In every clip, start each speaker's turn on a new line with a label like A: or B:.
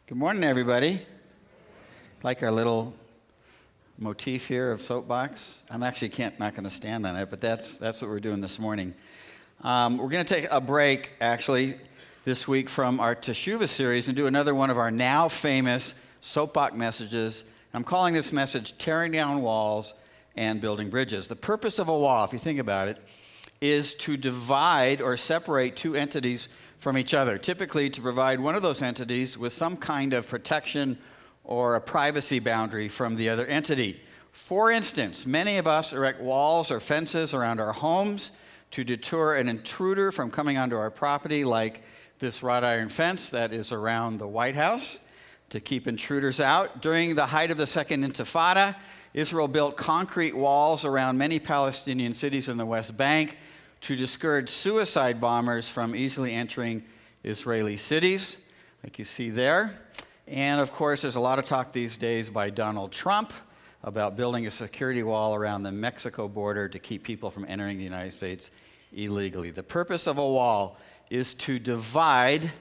A: Good morning, everybody. Like our little motif here of Soapbox. I'm actually not going to stand on it, but that's what we're doing this morning. We're going to take a break, actually, this week from our Teshuva series and do another one of our now famous Soapbox messages. I'm calling this message Tearing Down Walls and Building Bridges. The purpose of a wall, if you think about it, is to divide or separate two entities from each other, typically to provide one of those entities with some kind of protection or a privacy boundary from the other entity. For instance, many of us erect walls or fences around our homes to deter an intruder from coming onto our property, like this wrought iron fence that is around the White House to keep intruders out. During the height of the Second Intifada, Israel built concrete walls around many Palestinian cities in the West Bank to discourage suicide bombers from easily entering Israeli cities, like you see there. And of course, there's a lot of talk these days by Donald Trump about building a security wall around the Mexico border to keep people from entering the United States illegally. The purpose of a wall is to divide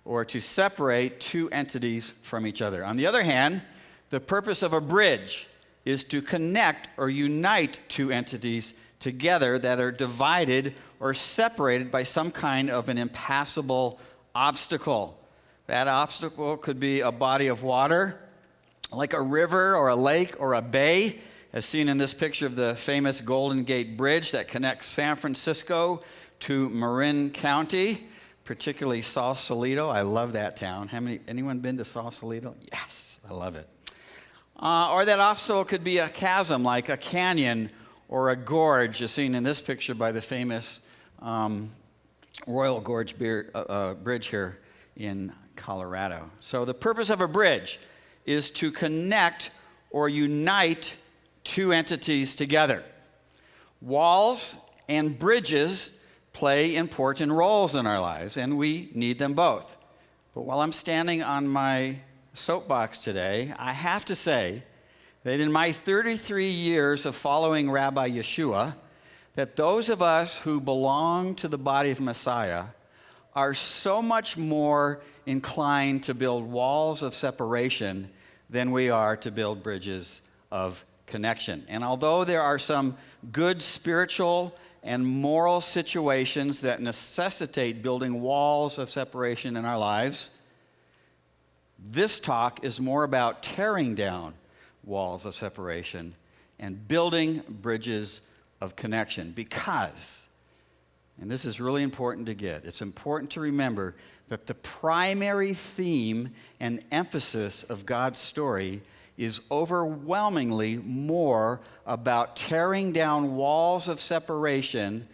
A: or to separate two entities from each other. On the other hand, the purpose of a bridge is to connect or unite two entities together that are divided or separated by some kind of an impassable obstacle. That obstacle could be a body of water, like a river or a lake or a bay, as seen in this picture of the famous Golden Gate Bridge that connects San Francisco to Marin County, particularly Sausalito. I love that town. Anyone been to Sausalito? Yes, I love it. Or that obstacle could be a chasm, like a canyon or a gorge, as seen in this picture by the famous Royal Gorge Bridge here in Colorado. So the purpose of a bridge is to connect or unite two entities together. Walls and bridges play important roles in our lives, and we need them both. But while I'm standing on my soapbox today, I have to say that in my 33 years of following Rabbi Yeshua, that those of us who belong to the body of Messiah are so much more inclined to build walls of separation than we are to build bridges of connection. And although there are some good spiritual and moral situations that necessitate building walls of separation in our lives, this talk is more about tearing down walls of separation and building bridges of connection, because, and this is really important to get, it's important to remember that the primary theme and emphasis of God's story is overwhelmingly more about tearing down walls of separation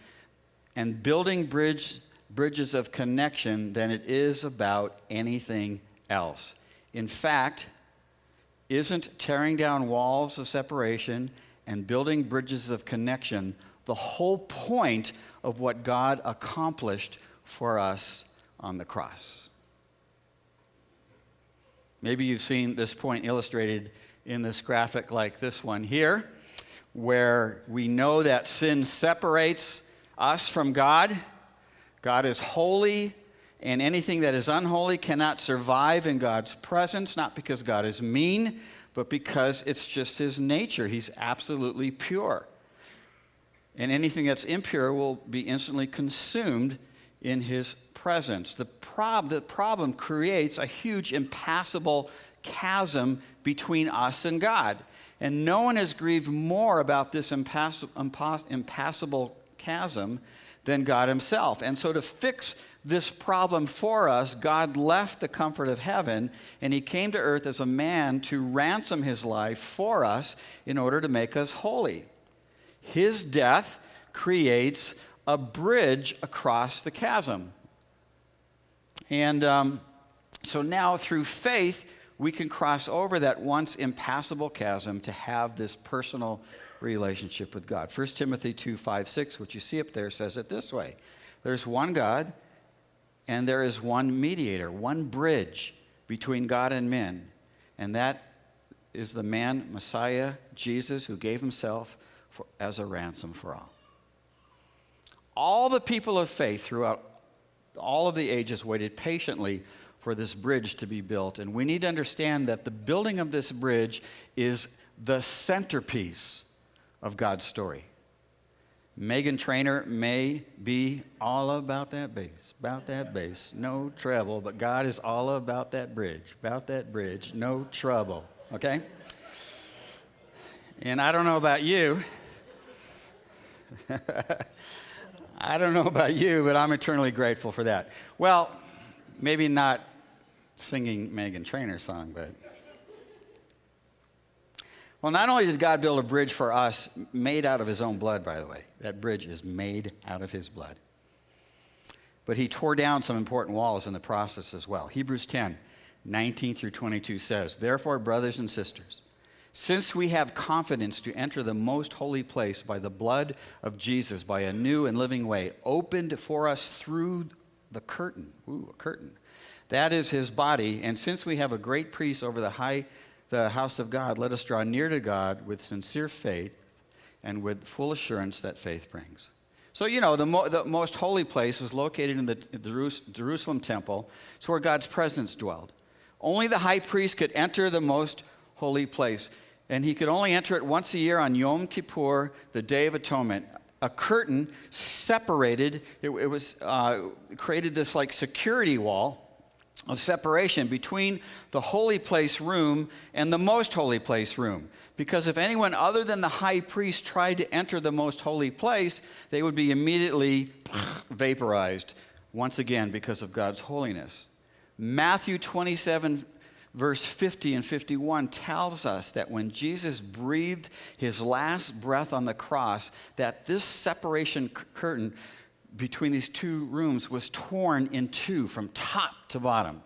A: and building bridges of connection than it is about anything else. In fact, isn't tearing down walls of separation and building bridges of connection the whole point of what God accomplished for us on the cross? Maybe you've seen this point illustrated in this graphic like this one here, where we know that sin separates us from God. God is holy, and anything that is unholy cannot survive in God's presence, not because God is mean, but because it's just his nature. He's absolutely pure. And anything that's impure will be instantly consumed in his presence. The problem creates a huge impassable chasm between us and God. And no one has grieved more about this impassable chasm than God himself. And so to fix this problem for us, God left the comfort of heaven, and he came to earth as a man to ransom his life for us in order to make us holy. His death creates a bridge across the chasm. And so now through faith, we can cross over that once impassable chasm to have this personal relationship with God. 1 Timothy 2:5-6, which you see up there, says it this way: there's one God, and there is one mediator, one bridge between God and men, and that is the man, Messiah, Jesus, who gave himself as a ransom for all. All the people of faith throughout all of the ages waited patiently for this bridge to be built. And we need to understand that the building of this bridge is the centerpiece of God's story. Meghan Trainor may be all about that bass, no treble, but God is all about that bridge, no trouble, okay? And I don't know about you. I don't know about you, but I'm eternally grateful for that. Well, maybe not singing Meghan Trainor's song, but... Well, not only did God build a bridge for us, made out of his own blood, by the way. That bridge is made out of his blood. But he tore down some important walls in the process as well. Hebrews 10, 19 through 22 says, "Therefore, brothers and sisters, since we have confidence to enter the most holy place by the blood of Jesus, by a new and living way, opened for us through the curtain," a curtain, "that is his body, and since we have a great priest over the house of God, let us draw near to God with sincere faith and with full assurance that faith brings." So, the most holy place was located in the Jerusalem temple. It's where God's presence dwelled. Only the high priest could enter the most holy place, and he could only enter it once a year on Yom Kippur, the Day of Atonement. A curtain separated, created this like security wall of separation between the holy place room and the most holy place room. Because if anyone other than the high priest tried to enter the most holy place, they would be immediately vaporized once again because of God's holiness. Matthew 27, verse 50 and 51 tells us that when Jesus breathed his last breath on the cross, that this separation curtain between these two rooms was torn in two from top to bottom.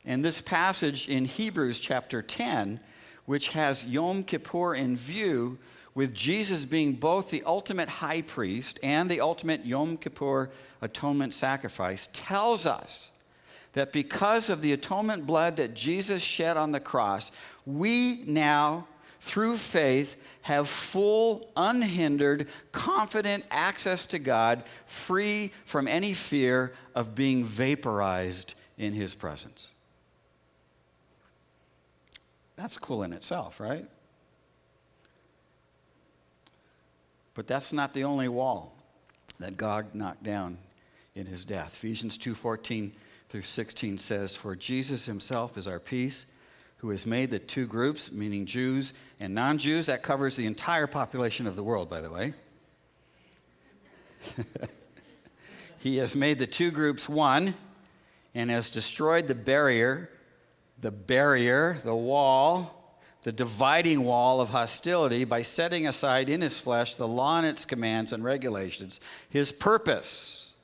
A: And this passage in Hebrews chapter 10, which has Yom Kippur in view, with Jesus being both the ultimate high priest and the ultimate Yom Kippur atonement sacrifice, tells us that because of the atonement blood that Jesus shed on the cross, we now, through faith, have full, unhindered, confident access to God, free from any fear of being vaporized in his presence. That's cool in itself, right? But that's not the only wall that God knocked down in his death. Ephesians 2:14 through 16 says, "For Jesus himself is our peace, who has made the two groups," meaning Jews and non-Jews. That covers the entire population of the world, by the way. "He has made the two groups one and has destroyed the wall, the dividing wall of hostility by setting aside in his flesh the law and its commands and regulations. His purpose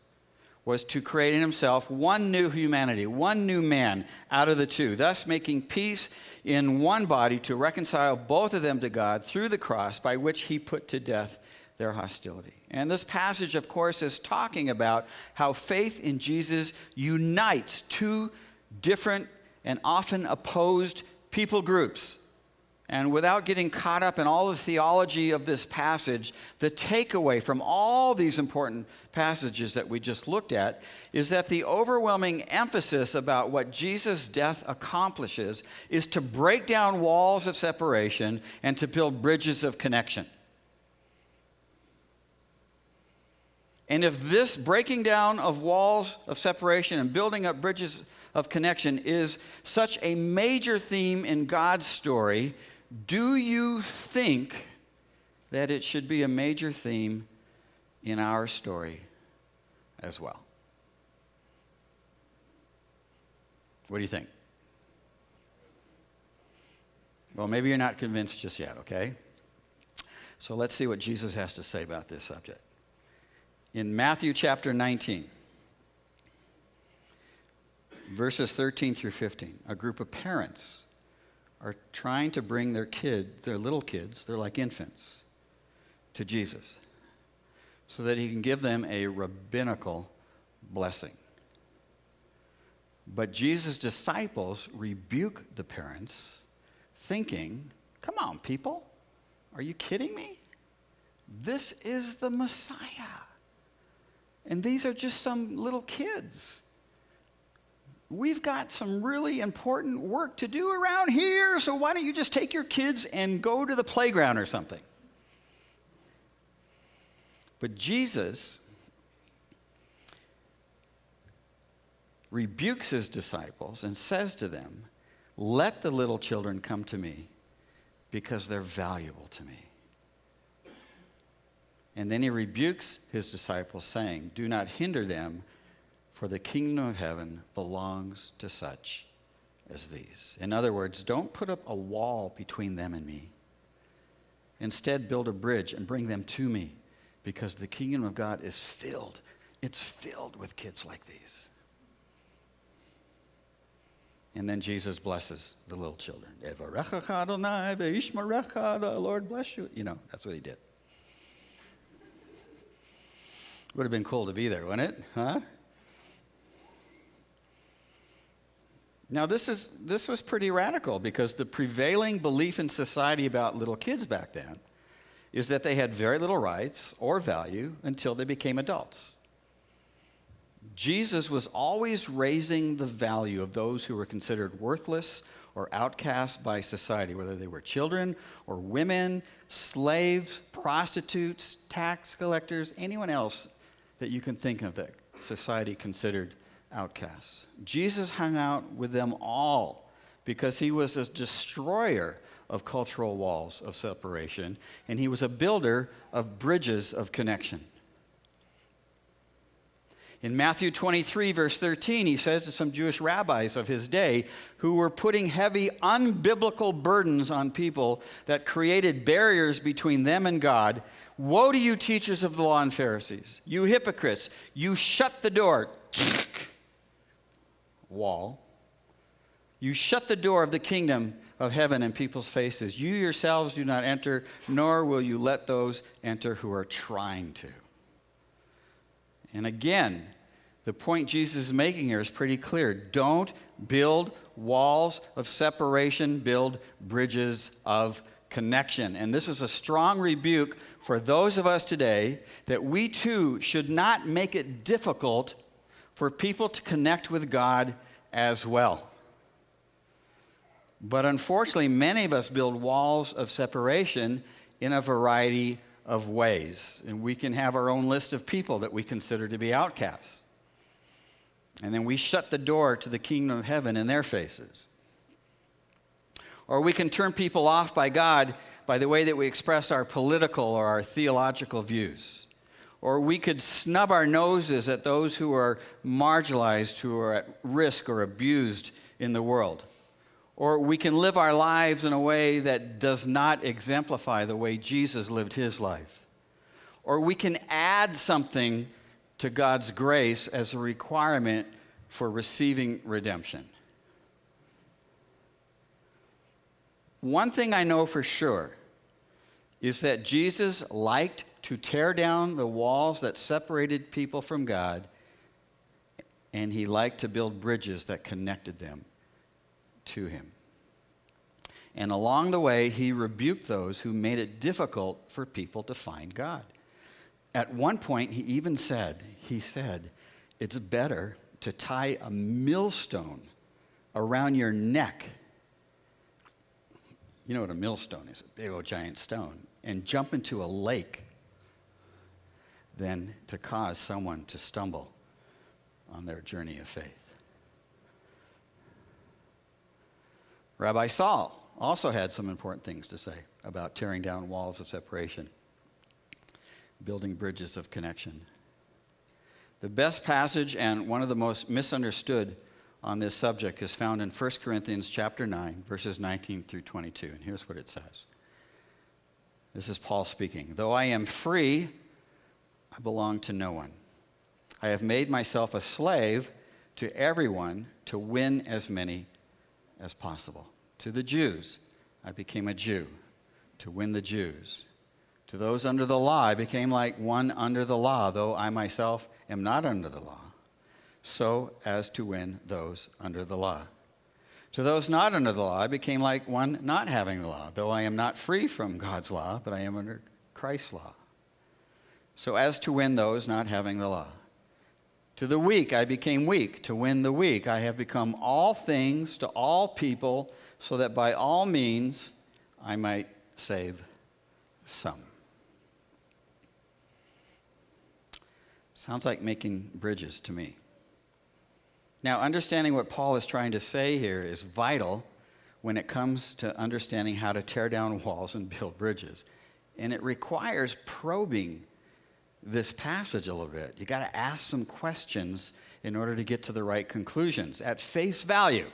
A: was to create in himself one new humanity, one new man out of the two, thus making peace in one body to reconcile both of them to God through the cross, by which he put to death their hostility." And this passage, of course, is talking about how faith in Jesus unites two different and often opposed people groups. And without getting caught up in all the theology of this passage, the takeaway from all these important passages that we just looked at is that the overwhelming emphasis about what Jesus' death accomplishes is to break down walls of separation and to build bridges of connection. And if this breaking down of walls of separation and building up bridges of connection is such a major theme in God's story, do you think that it should be a major theme in our story as well? What do you think? Well, maybe you're not convinced just yet, okay? So let's see what Jesus has to say about this subject. In Matthew chapter 19, verses 13 through 15, a group of parents are trying to bring their little kids, they're like infants, to Jesus so that he can give them a rabbinical blessing. But Jesus' disciples rebuke the parents, thinking, "Come on, people, are you kidding me? This is the Messiah. And these are just some little kids. we've got some really important work to do around here, so why don't you just take your kids and go to the playground or something? But Jesus rebukes his disciples and says to them, let the little children come to me because they're valuable to me. And then he rebukes his disciples, saying, do not hinder them, for the kingdom of heaven belongs to such as these. In other words, don't put up a wall between them and me. Instead, build a bridge and bring them to me, because the kingdom of God is filled. It's filled with kids like these. And then Jesus blesses the little children. The Lord bless you. You know, that's what he did. Would have been cool to be there, wouldn't it? Huh? Now, this was pretty radical, because the prevailing belief in society about little kids back then is that they had very little rights or value until they became adults. Jesus was always raising the value of those who were considered worthless or outcast by society, whether they were children or women, slaves, prostitutes, tax collectors, anyone else that you can think of that society considered outcasts. Jesus hung out with them all because he was a destroyer of cultural walls of separation, and he was a builder of bridges of connection. In Matthew 23, verse 13, he said to some Jewish rabbis of his day who were putting heavy, unbiblical burdens on people that created barriers between them and God, woe to you, teachers of the law and Pharisees, you hypocrites, you shut the door, wall. You shut the door of the kingdom of heaven in people's faces. You yourselves do not enter, nor will you let those enter who are trying to. And again, the point Jesus is making here is pretty clear. Don't build walls of separation, build bridges of connection. And this is a strong rebuke for those of us today that we too should not make it difficult for people to connect with God as well. But unfortunately, many of us build walls of separation in a variety of ways. And we can have our own list of people that we consider to be outcasts. And then we shut the door to the kingdom of heaven in their faces. Or we can turn people off by God by the way that we express our political or our theological views. Or we could snub our noses at those who are marginalized, who are at risk or abused in the world. Or we can live our lives in a way that does not exemplify the way Jesus lived his life. Or we can add something to God's grace as a requirement for receiving redemption. One thing I know for sure is that Jesus liked to tear down the walls that separated people from God, and he liked to build bridges that connected them to him. And along the way, he rebuked those who made it difficult for people to find God. At one point, he said, it's better to tie a millstone around your neck. You know what a millstone is, a big old giant stone, and jump into a lake than to cause someone to stumble on their journey of faith. Rabbi Saul also had some important things to say about tearing down walls of separation, building bridges of connection. The best passage and one of the most misunderstood on this subject is found in 1 Corinthians chapter 9, verses 19 through 22. And here's what it says. This is Paul speaking. Though I am free, I belong to no one. I have made myself a slave to everyone to win as many as possible. To the Jews, I became a Jew to win the Jews. To those under the law, I became like one under the law, though I myself am not under the law, so as to win those under the law. To those not under the law, I became like one not having the law, though I am not free from God's law, but I am under Christ's law, so as to win those not having the law. To the weak I became weak, to win the weak. I have become all things to all people, so that by all means I might save some. Sounds like making bridges to me. Now, understanding what Paul is trying to say here is vital when it comes to understanding how to tear down walls and build bridges. And it requires probing this passage a little bit. You got to ask some questions in order to get to the right conclusions. At face value,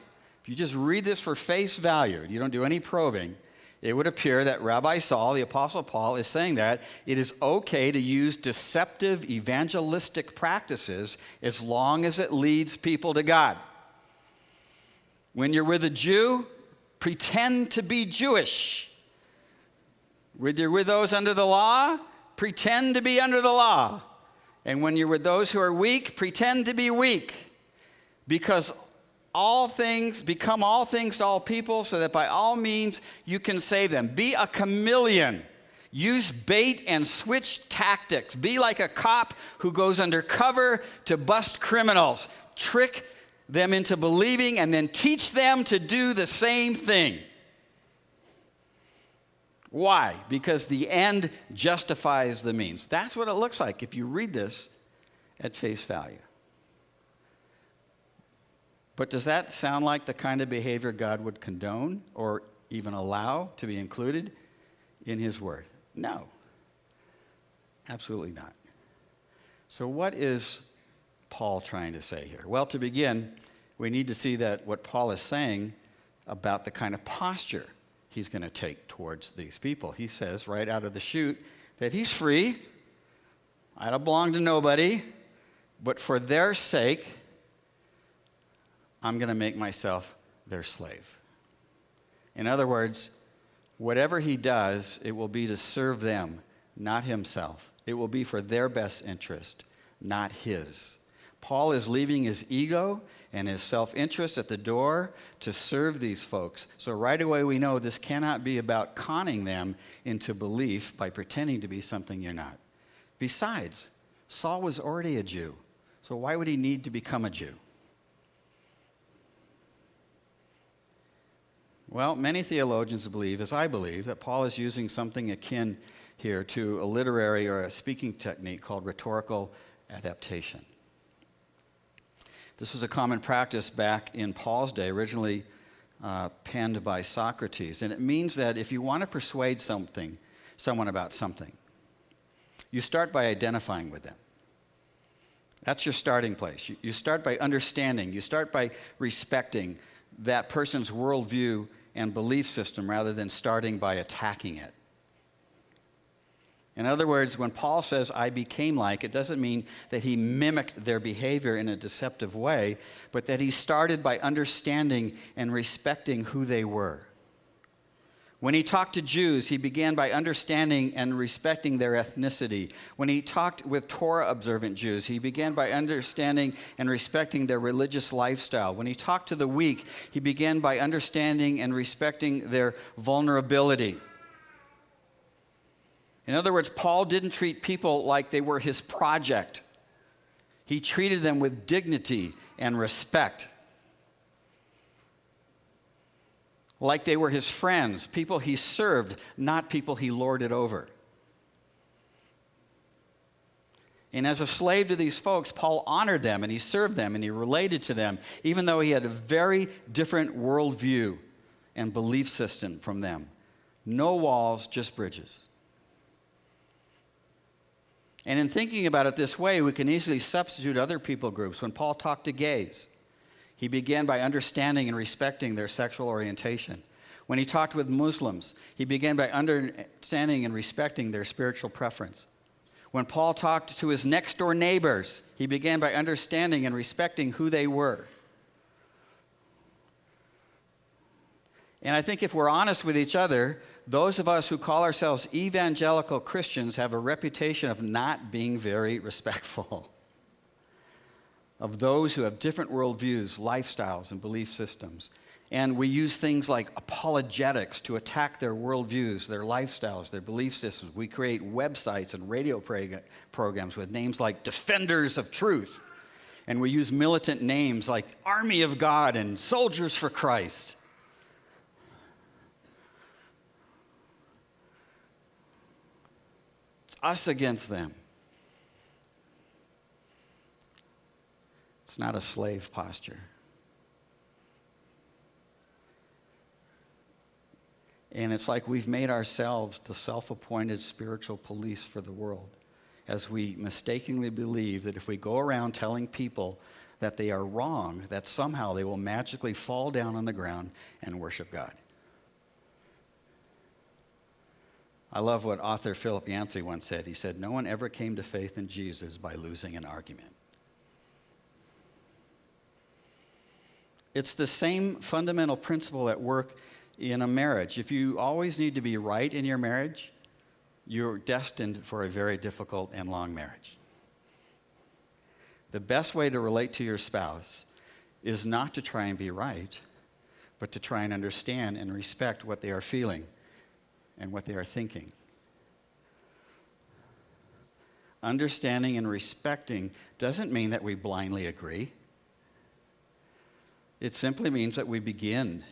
A: if you just read this for face value, you don't do any probing, it would appear that Rabbi Saul, the Apostle Paul, is saying that it is okay to use deceptive evangelistic practices as long as it leads people to God. When you're with a Jew, pretend to be Jewish. When you're with those under the law, pretend to be under the law. And when you're with those who are weak, pretend to be weak. Because become all things to all people, so that by all means you can save them. Be a chameleon. Use bait and switch tactics. Be like a cop who goes undercover to bust criminals. Trick them into believing and then teach them to do the same thing. Why? Because the end justifies the means. That's what it looks like if you read this at face value. But does that sound like the kind of behavior God would condone or even allow to be included in his word? No. Absolutely not. So what is Paul trying to say here? Well, to begin, we need to see that what Paul is saying about the kind of posture he's going to take towards these people. He says right out of the chute that he's free. I don't belong to nobody, but for their sake, I'm going to make myself their slave. In other words, whatever he does, it will be to serve them, not himself. It will be for their best interest, not his. Paul is leaving his ego and his self-interest at the door to serve these folks. So right away we know this cannot be about conning them into belief by pretending to be something you're not. Besides, Saul was already a Jew, so why would he need to become a Jew? Well, many theologians believe, as I believe, that Paul is using something akin here to a literary or a speaking technique called rhetorical adaptation. This was a common practice back in Paul's day, originally penned by Socrates. And it means that if you want to persuade someone about something, you start by identifying with them. That's your starting place. You start by understanding. You start by respecting that person's worldview and belief system rather than starting by attacking it. In other words, when Paul says, I became like, it doesn't mean that he mimicked their behavior in a deceptive way, but that he started by understanding and respecting who they were. When he talked to Jews, he began by understanding and respecting their ethnicity. When he talked with Torah-observant Jews, he began by understanding and respecting their religious lifestyle. When he talked to the weak, he began by understanding and respecting their vulnerability. In other words, Paul didn't treat people like they were his project. He treated them with dignity and respect. Like they were his friends, people he served, not people he lorded over. And as a slave to these folks, Paul honored them and he served them and he related to them, even though he had a very different worldview and belief system from them. No walls, just bridges. And in thinking about it this way, we can easily substitute other people groups. When Paul talked to gays, he began by understanding and respecting their sexual orientation. When he talked with Muslims, he began by understanding and respecting their spiritual preference. When Paul talked to his next-door neighbors, he began by understanding and respecting who they were. And I think if we're honest with each other, those of us who call ourselves evangelical Christians have a reputation of not being very respectful of those who have different worldviews, lifestyles, and belief systems. And we use things like apologetics to attack their worldviews, their lifestyles, their belief systems. We create websites and radio programs with names like Defenders of Truth. And we use militant names like Army of God and Soldiers for Christ. It's us against them. It's not a slave posture. And it's like we've made ourselves the self-appointed spiritual police for the world, as we mistakenly believe that if we go around telling people that they are wrong, that somehow they will magically fall down on the ground and worship God. I love what author Philip Yancey once said. He said, "No one ever came to faith in Jesus by losing an argument." It's the same fundamental principle at work in a marriage. If you always need to be right in your marriage, you're destined for a very difficult and long marriage. The best way to relate to your spouse is not to try and be right, but to try and understand and respect what they are feeling and what they are thinking. Understanding and respecting doesn't mean that we blindly agree. It simply means that we begin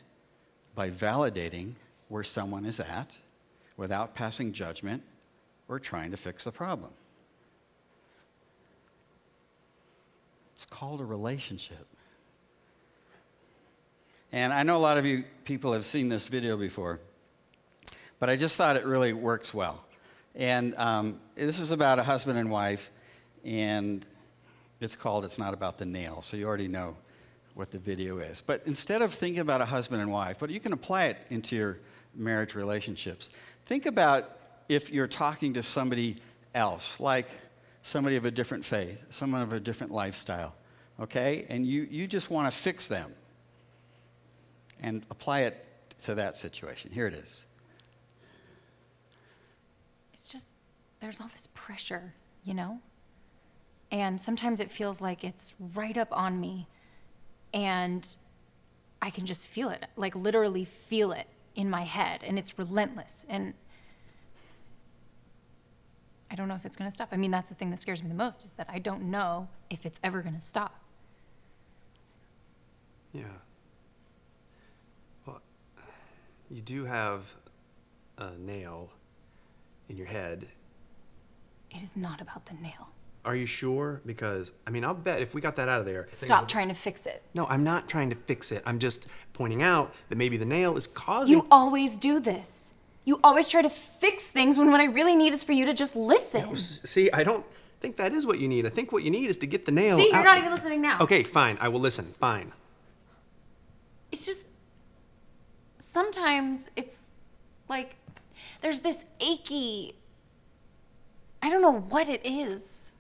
A: by validating where someone is at without passing judgment or trying to fix the problem. It's called a relationship. And I know a lot of you people have seen this video before, but I just thought it really works well. And this is about a husband and wife, and it's called It's Not About the Nail, so you already know what the video is. But instead of thinking about a husband and wife, but you can apply it into your marriage relationships. Think about if you're talking to somebody else, like somebody of a different faith, someone of a different lifestyle, okay? And you just want to fix them and apply it to that situation. Here it is.
B: It's just, there's all this pressure, you know? And sometimes it feels like it's right up on me, and I can just feel it, like literally feel it in my head, and it's relentless, and I don't know if it's going to stop. I mean, that's the thing that scares me the most, is that I don't know if it's ever going to stop.
C: Yeah. Well, you do have a nail in your head.
B: It is not about the nail.
C: Are you sure? Because, I mean, I'll bet if we got that out of there...
B: Stop trying to fix it.
C: No, I'm not trying to fix it. I'm just pointing out that maybe the nail is causing...
B: You always do this. You always try to fix things when what I really need is for you to just listen.
C: No, see, I don't think that is what you need. I think what you need is to get the nail
B: See, you're
C: out.
B: not even listening now.
C: Okay, fine. I will listen. Fine.
B: It's just, sometimes it's like, there's this achy, I don't know what it is.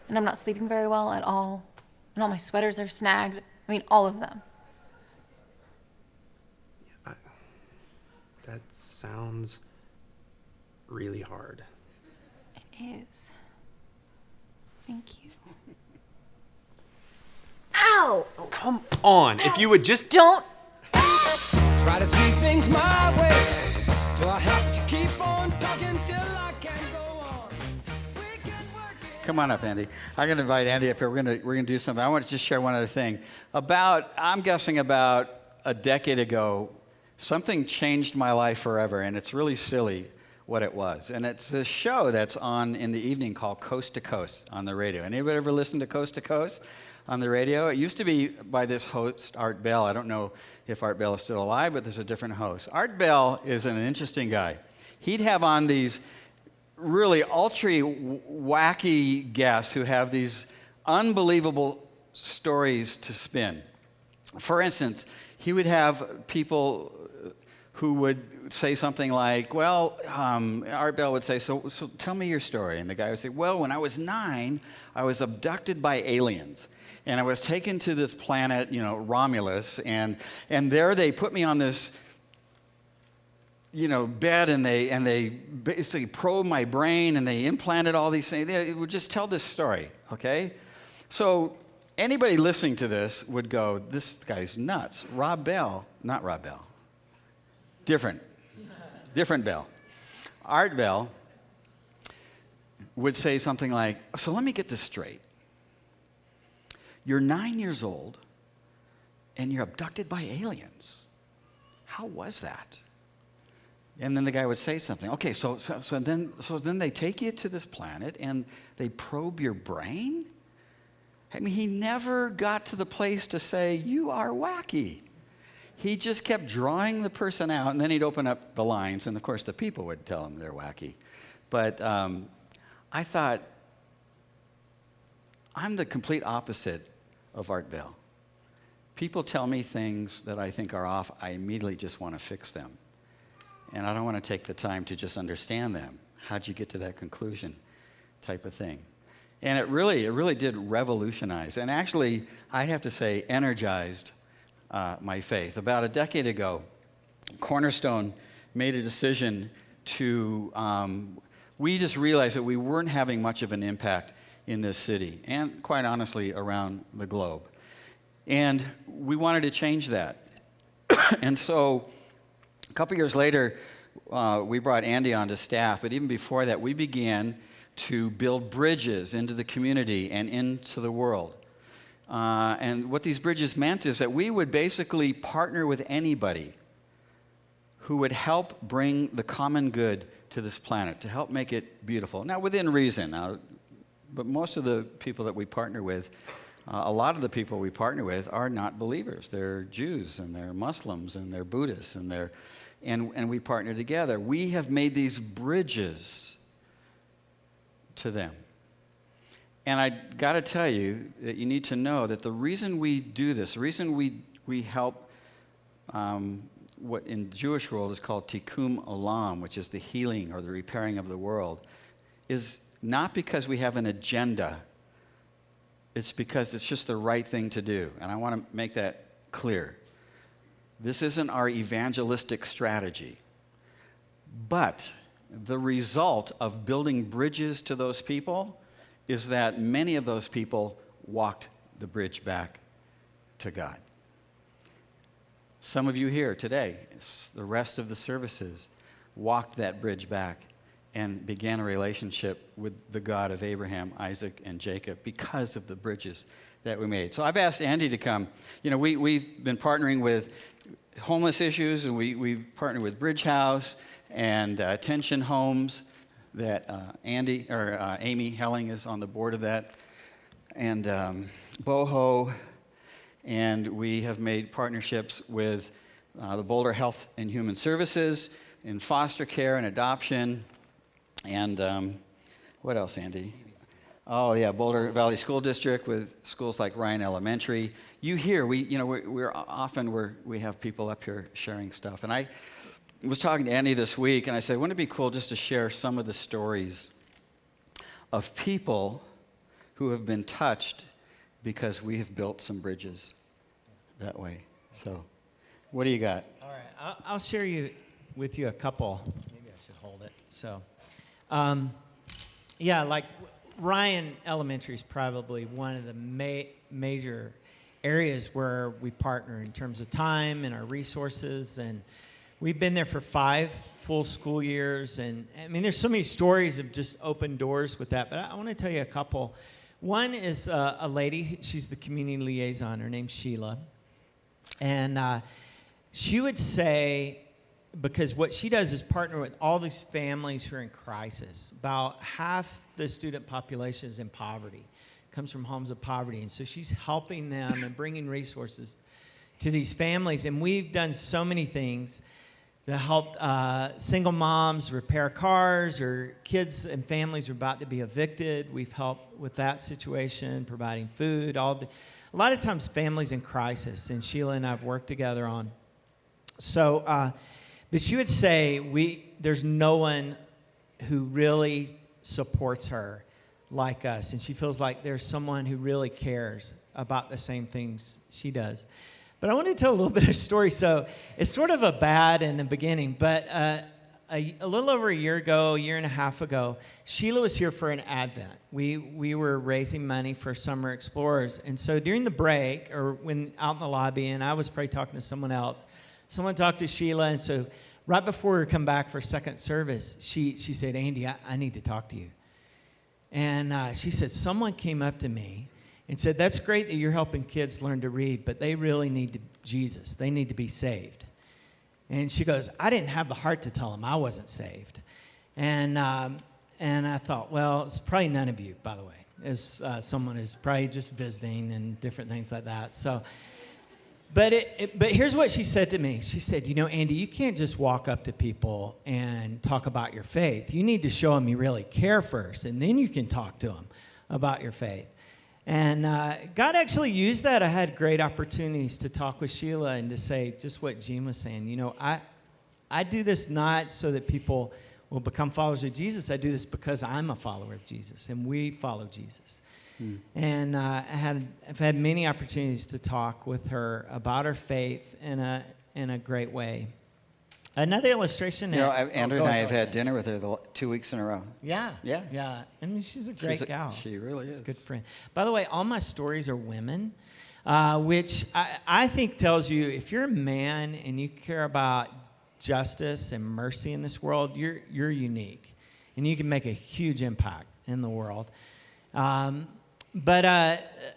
B: And I'm not sleeping very well at all. And all my sweaters are snagged. I mean, all of them.
C: That sounds really hard.
B: It is. Thank you. Ow!
C: Oh, come on. Ow. If you would just...
B: Don't...
D: Try to see things my way. Do I have to keep on talking till I can go on? We can work it.
A: Come on up, Andy. I'm going to invite Andy up here. We're going to do something. I want to just share one other thing. I'm guessing about a decade ago, something changed my life forever, and it's really silly what it was. And it's this show that's on in the evening called Coast to Coast on the radio. Anybody ever listen to Coast to Coast on the radio? It used to be by this host, Art Bell. I don't know if Art Bell is still alive, but there's a different host. Art Bell is an interesting guy. He'd have on these really ultra wacky guests who have these unbelievable stories to spin. For instance, he would have people who would say something like, well, Art Bell would say, so tell me your story. And the guy would say, well, when I was 9, I was abducted by aliens. And I was taken to this planet, Romulus, and there they put me on this, bed, and they basically probed my brain, and they implanted all these things. They would just tell this story, okay? So anybody listening to this would go, this guy's nuts. Not Rob Bell. Different Bell. Art Bell would say something like, so let me get this straight. You're 9 years old, and you're abducted by aliens. How was that? And then the guy would say something. Okay, so then they take you to this planet, and they probe your brain? I mean, he never got to the place to say, you are wacky. He just kept drawing the person out, and then he'd open up the lines, and of course the people would tell him they're wacky. But I thought, I'm the complete opposite of Art Bell. People tell me things that I think are off, I immediately just want to fix them. And I don't want to take the time to just understand them. How'd you get to that conclusion? Type of thing. And it really did revolutionize, and actually, I'd have to say, energized my faith. About a decade ago, Cornerstone made a decision to, we just realized that we weren't having much of an impact in this city, and quite honestly, around the globe. And we wanted to change that. And so, a couple years later, we brought Andy onto staff, but even before that, we began to build bridges into the community and into the world. And what these bridges meant is that we would basically partner with anybody who would help bring the common good to this planet, to help make it beautiful. Now, within reason, but most of the people that we partner with, a lot of the people we partner with are not believers. They're Jews, and they're Muslims, and they're Buddhists, and we partner together. We have made these bridges to them. And I got to tell you that you need to know that the reason we do this, the reason we help what in Jewish world is called Tikkun Olam, which is the healing or the repairing of the world, is not because we have an agenda. It's because it's just the right thing to do. And I want to make that clear. This isn't our evangelistic strategy. But the result of building bridges to those people is that many of those people walked the bridge back to God. Some of you here today, the rest of the services, walked that bridge back and began a relationship with the God of Abraham, Isaac, and Jacob because of the bridges that we made. So I've asked Andy to come. You know, we've been partnering with homeless issues, and we partner with Bridge House and Tension Homes that Amy Helling is on the board of that, and Boho, and we have made partnerships with the Boulder Health and Human Services in foster care and adoption, and what else, Andy? Oh yeah, Boulder Valley School District with schools like Ryan Elementary. You hear we have people up here sharing stuff, and I was talking to Andy this week, and I said, wouldn't it be cool just to share some of the stories of people who have been touched because we have built some bridges that way. So, what do you got?
E: All right, I'll share with you a couple. Maybe I should hold it. So, like Ryan Elementary is probably one of the major areas where we partner in terms of time and our resources, and we've been there for 5 full school years, and I mean, there's so many stories of just open doors with that, but I want to tell you a couple. One is a lady, she's the community liaison, her name's Sheila, and she would say, because what she does is partner with all these families who are in crisis. About half the student population is in poverty, comes from homes of poverty, and so she's helping them and bringing resources to these families, and we've done so many things to help single moms repair cars, or kids and families are about to be evicted. We've helped with that situation, providing food. A lot of times families in crisis, and Sheila and I have worked together on. So, but she would say there's no one who really supports her like us, and she feels like there's someone who really cares about the same things she does. But I want to tell a little bit of a story. So it's sort of a bad in the beginning, but a little over a year and a half ago, Sheila was here for an Advent. We were raising money for Summer Explorers. And so during the break, or when out in the lobby, and I was probably talking to someone else, someone talked to Sheila, and so right before we come back for second service, she said, Andy, I need to talk to you. And she said, someone came up to me and said, that's great that you're helping kids learn to read, but they really need Jesus. They need to be saved. And she goes, I didn't have the heart to tell them I wasn't saved. And I thought, well, it's probably none of you, by the way. It's someone who's probably just visiting and different things like that. So, but here's what she said to me. She said, Andy, you can't just walk up to people and talk about your faith. You need to show them you really care first, and then you can talk to them about your faith. And God actually used that. I had great opportunities to talk with Sheila and to say just what Gene was saying. I do this not so that people will become followers of Jesus. I do this because I'm a follower of Jesus, and we follow Jesus. And I've had many opportunities to talk with her about her faith in a great way. Another illustration.
A: Andrew and I have had dinner with her 2 weeks in a row.
E: Yeah. I mean, she's a great gal.
A: She really is.
E: She's a good friend. By the way, all my stories are women, which I think tells you if you're a man and you care about justice and mercy in this world, you're unique, and you can make a huge impact in the world. But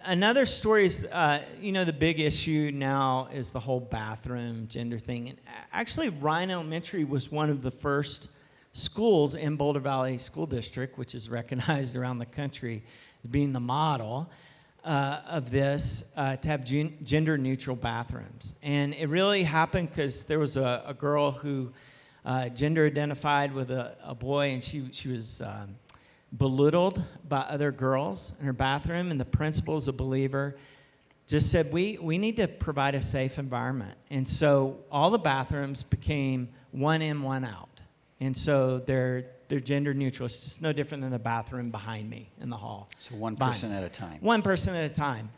E: another story is, the big issue now is the whole bathroom gender thing. And actually, Ryan Elementary was one of the first schools in Boulder Valley School District, which is recognized around the country as being the model of this, to have gender-neutral bathrooms. And it really happened because there was a girl who gender-identified with a boy, and she was belittled by other girls in her bathroom, and the principal, as a believer, just said, we need to provide a safe environment. And so all the bathrooms became one in, one out. And so they're gender neutral. It's just no different than the bathroom behind me in the hall.
A: So one person at a time.
E: One person at a time.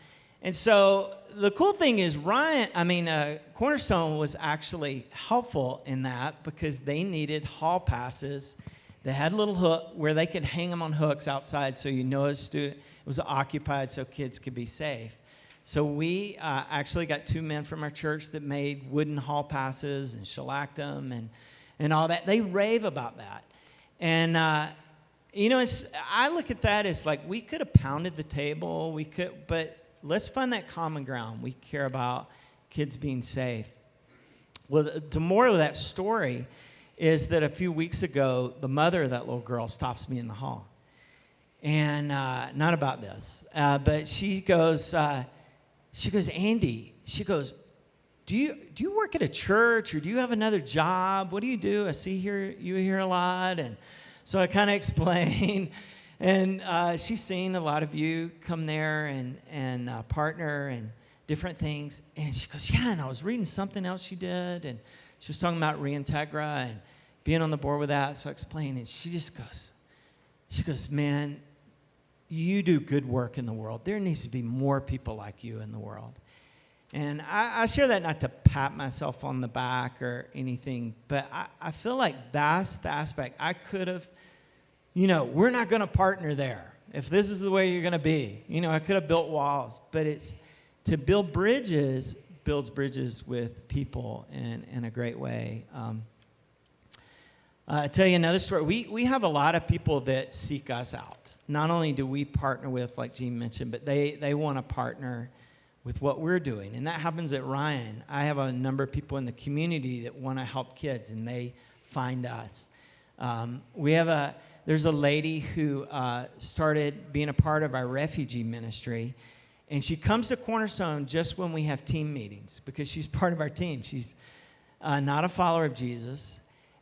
E: And so the cool thing is Cornerstone was actually helpful in that because they needed hall passes. They had a little hook where they could hang them on hooks outside so a student was occupied so kids could be safe. So we actually got 2 men from our church that made wooden hall passes and shellacked them and all that. They rave about that. And, I look at that as like we could have pounded the table, but let's find that common ground. We care about kids being safe. Well, the moral of that story is that a few weeks ago, the mother of that little girl stops me in the hall. And not about this, but she goes, Andy, she goes, do you work at a church or do you have another job? What do you do? I see you here a lot. And so I kind of explain. And she's seen a lot of you come there and partner and different things. And she goes, yeah, and I was reading something else you did. And she was talking about Reintegra and being on the board with that. So I explained, and she goes, man, you do good work in the world. There needs to be more people like you in the world. And I share that not to pat myself on the back or anything, but I feel like that's the aspect. I could have, we're not going to partner there. If this is the way you're going to be, I could have built walls, but it's to build bridges, builds bridges with people in a great way. I'll tell you another story. We have a lot of people that seek us out. Not only do we partner with, like Gene mentioned, but they want to partner with what we're doing. And that happens at Ryan. I have a number of people in the community that want to help kids, and they find us. There's a lady who started being a part of our refugee ministry, and she comes to Cornerstone just when we have team meetings because she's part of our team. She's not a follower of Jesus.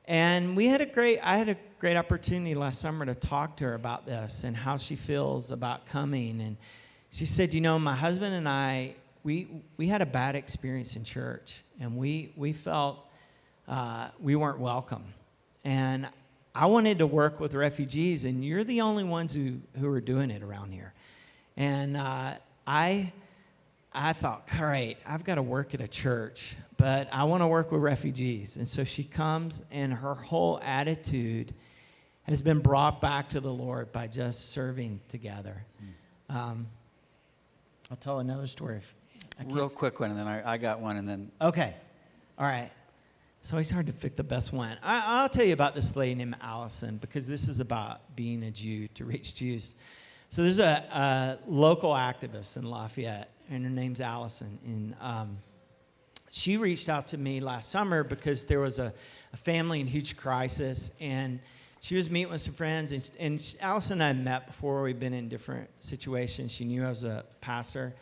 E: And I had a great opportunity last summer to talk to her about this and how she feels about coming. And she said, my husband and I, we had a bad experience in church, and we felt we weren't welcome. And I wanted to work with refugees, and you're the only ones who are doing it around here. And I thought, great, I've got to work at a church, but I want to work with refugees. And so she comes, and her whole attitude has been brought back to the Lord by just serving together. I'll tell another story.
A: Real quick one, and then I got one, and then...
E: Okay. All right. It's always hard to pick the best one. I'll tell you about this lady named Alison, because this is about being a Jew, to reach Jews. So there's a local activist in Lafayette, and her name's Alison. And she reached out to me last summer because there was a family in huge crisis, and she was meeting with some friends. And Alison and I met before. We've been in different situations. She knew I was a pastor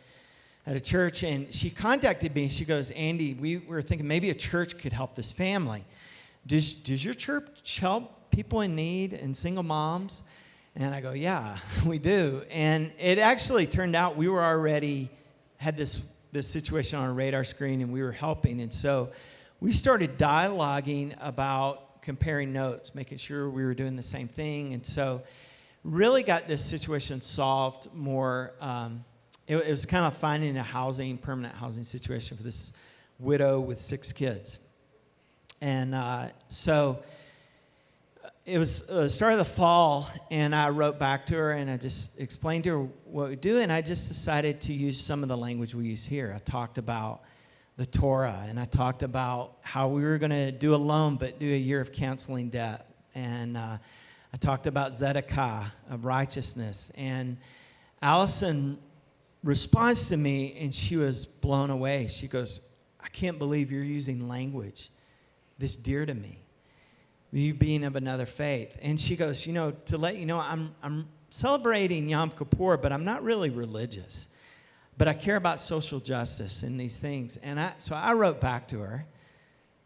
E: at a church, and she contacted me. She goes, Andy, we were thinking maybe a church could help this family. Does your church help people in need and single moms? And I go, yeah, we do. And it actually turned out we were already had this situation on our radar screen, and we were helping. And so we started dialoguing about comparing notes, making sure we were doing the same thing. And so really got this situation solved more. It was kind of finding a permanent housing situation for this widow with 6 kids. And so it was the start of the fall, and I wrote back to her, and I just explained to her what we do, and I just decided to use some of the language we use here. I talked about the Torah, and I talked about how we were going to do a loan, but do a year of canceling debt. And I talked about Tzedakah, of righteousness. And Alison responds to me, and she was blown away. She goes, I can't believe you're using language this dear to me, you being of another faith. And she goes, to let you know, I'm celebrating Yom Kippur, but I'm not really religious. But I care about social justice and these things. And so I wrote back to her,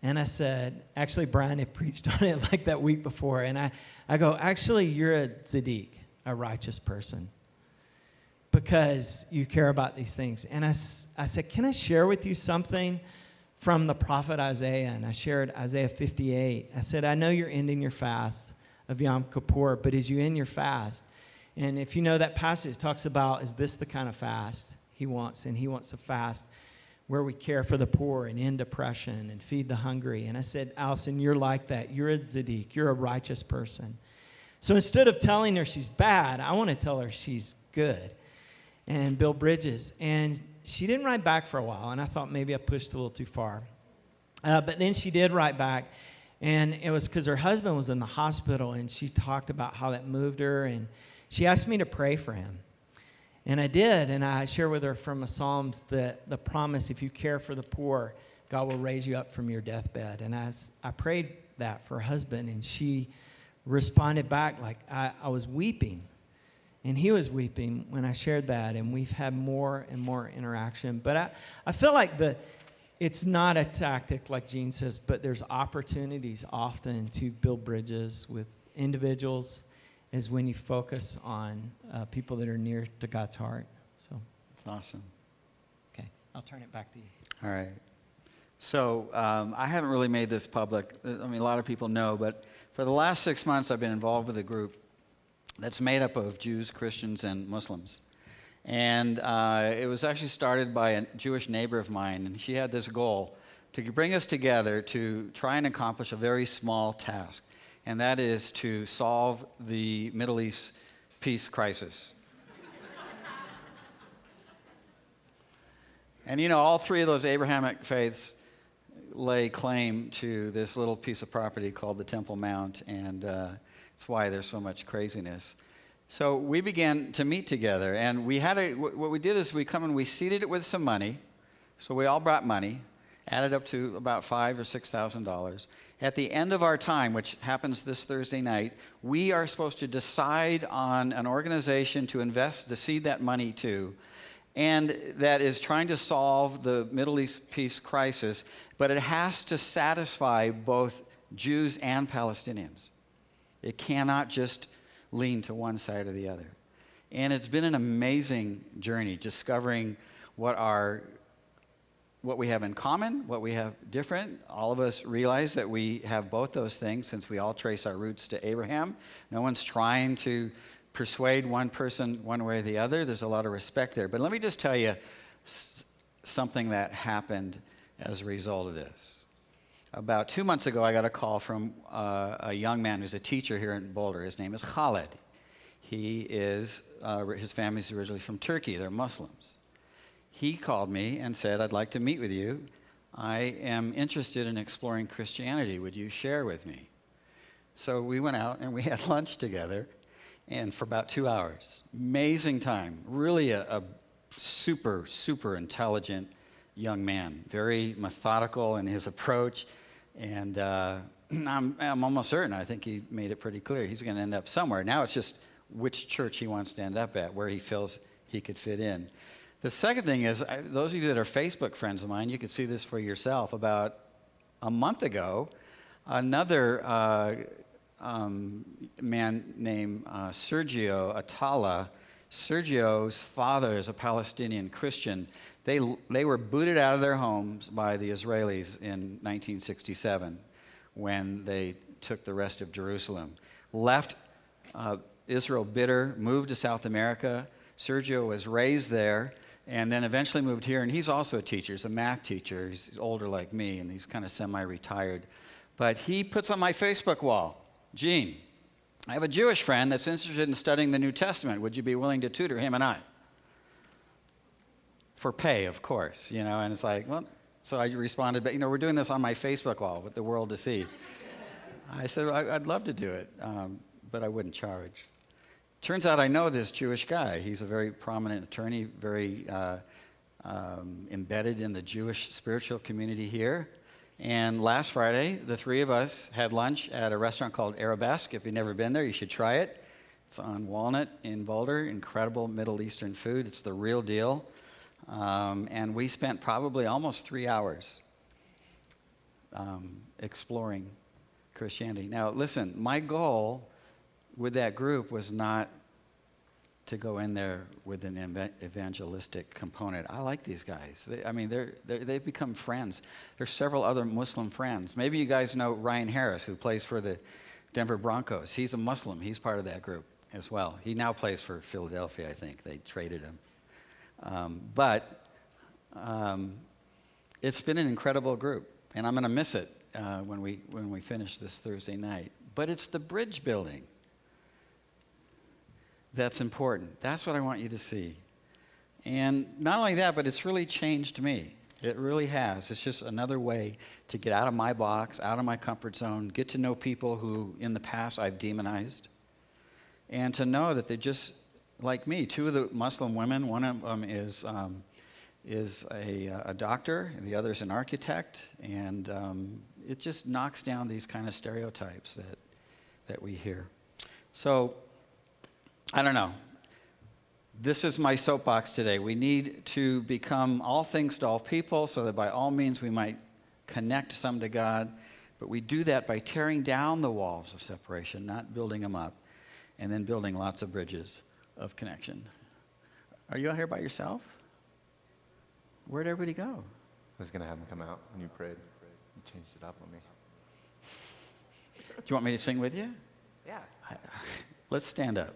E: and I said, actually, Brian had preached on it like that week before. And I go, actually, you're a tzaddik, a righteous person, because you care about these things. And I said, can I share with you something from the prophet Isaiah? And I shared Isaiah 58. I said, I know you're ending your fast of Yom Kippur, but as you end your fast, and if you know that passage talks about, is this the kind of fast he wants? And he wants a fast where we care for the poor and end oppression and feed the hungry. And I said, Alison, you're like that. You're a tzaddik. You're a righteous person. So instead of telling her she's bad, I want to tell her she's good and build bridges. And she didn't write back for a while, and I thought maybe I pushed a little too far. But then she did write back, and it was because her husband was in the hospital, and she talked about how that moved her, and she asked me to pray for him. And I did, and I shared with her from the Psalms the promise, if you care for the poor, God will raise you up from your deathbed. And I prayed that for her husband, and she responded back like I was weeping. And he was weeping when I shared that, and we've had more and more interaction. But I feel like it's not a tactic like Gene says, but there's opportunities often to build bridges with individuals is when you focus on people that are near to God's heart. So
A: That's awesome.
E: okay, I'll turn it back to you.
A: All right. So I haven't really made this public. I mean, a lot of people know, but for the last 6 months, I've been involved with a group that's made up of Jews, Christians, and Muslims. And it was actually started by a Jewish neighbor of mine, and she had this goal to bring us together to try and accomplish a very small task, and that is to solve the Middle East peace crisis. And all 3 of those Abrahamic faiths lay claim to this little piece of property called the Temple Mount, and that's why there's so much craziness. So we began to meet together, and what we did is we seeded it with some money. So we all brought money, added up to about $5,000 or $6,000. At the end of our time, which happens this Thursday night, we are supposed to decide on an organization to seed that money to, and that is trying to solve the Middle East peace crisis, but it has to satisfy both Jews and Palestinians. It cannot just lean to one side or the other. And it's been an amazing journey discovering what we have in common, what we have different. All of us realize that we have both those things since we all trace our roots to Abraham. No one's trying to persuade one person one way or the other. There's a lot of respect there. But let me just tell you something that happened as a result of this. About 2 months ago, I got a call from a young man who's a teacher here in Boulder. His name is Khaled. His family's originally from Turkey. They're Muslims. He called me and said, I'd like to meet with you. I am interested in exploring Christianity. Would you share with me? So we went out and we had lunch together. and for about 2 hours. Amazing time. Really a super, super intelligent young man. Very methodical in his approach. And I'm almost certain, I think he made it pretty clear, he's going to end up somewhere. Now it's just which church he wants to end up at, where he feels he could fit in. The second thing is, those of you that are Facebook friends of mine, you could see this for yourself. About a month ago, another man named Sergio Atala, Sergio's father is a Palestinian Christian. They were booted out of their homes by the Israelis in 1967 when they took the rest of Jerusalem. Left Israel bitter, moved to South America. Sergio was raised there and then eventually moved here. And he's also a teacher. He's a math teacher. He's older like me, and he's kind of semi-retired. But he puts on my Facebook wall, Gene, I have a Jewish friend that's interested in studying the New Testament. Would you be willing to tutor him and I? For pay, of course, and it's like, well, so I responded, but, we're doing this on my Facebook wall with the world to see. I said, well, I'd love to do it, but I wouldn't charge. Turns out I know this Jewish guy. He's a very prominent attorney, very embedded in the Jewish spiritual community here. And last Friday, the three of us had lunch at a restaurant called Arabesque. If you've never been there, you should try it. It's on Walnut in Boulder. Incredible Middle Eastern food. It's the real deal. And we spent probably almost 3 hours exploring Christianity. Now, listen, my goal with that group was not to go in there with an evangelistic component. I like these guys. They've become friends. There's several other Muslim friends. Maybe you guys know Ryan Harris, who plays for the Denver Broncos. He's a Muslim. He's part of that group as well. He now plays for Philadelphia, I think. They traded him. But it's been an incredible group, and I'm going to miss it when we finish this Thursday night. But it's the bridge building that's important. That's what I want you to see. And not only that, but it's really changed me. It really has. It's just another way to get out of my box, out of my comfort zone, get to know people who in the past I've demonized, and to know that they're just like me. Two of the Muslim women, one of them is a doctor, and the other is an architect, and it just knocks down these kind of stereotypes that we hear. So, I don't know. This is my soapbox today. We need to become all things to all people so that by all means we might connect some to God. But we do that by tearing down the walls of separation, not building them up, and then building lots of bridges of connection. Are you out here by yourself? Where'd everybody go?
F: I was going to have him come out when you prayed. You changed it up on me.
A: Do you want me to sing with you?
F: Yeah.
A: Let's stand up.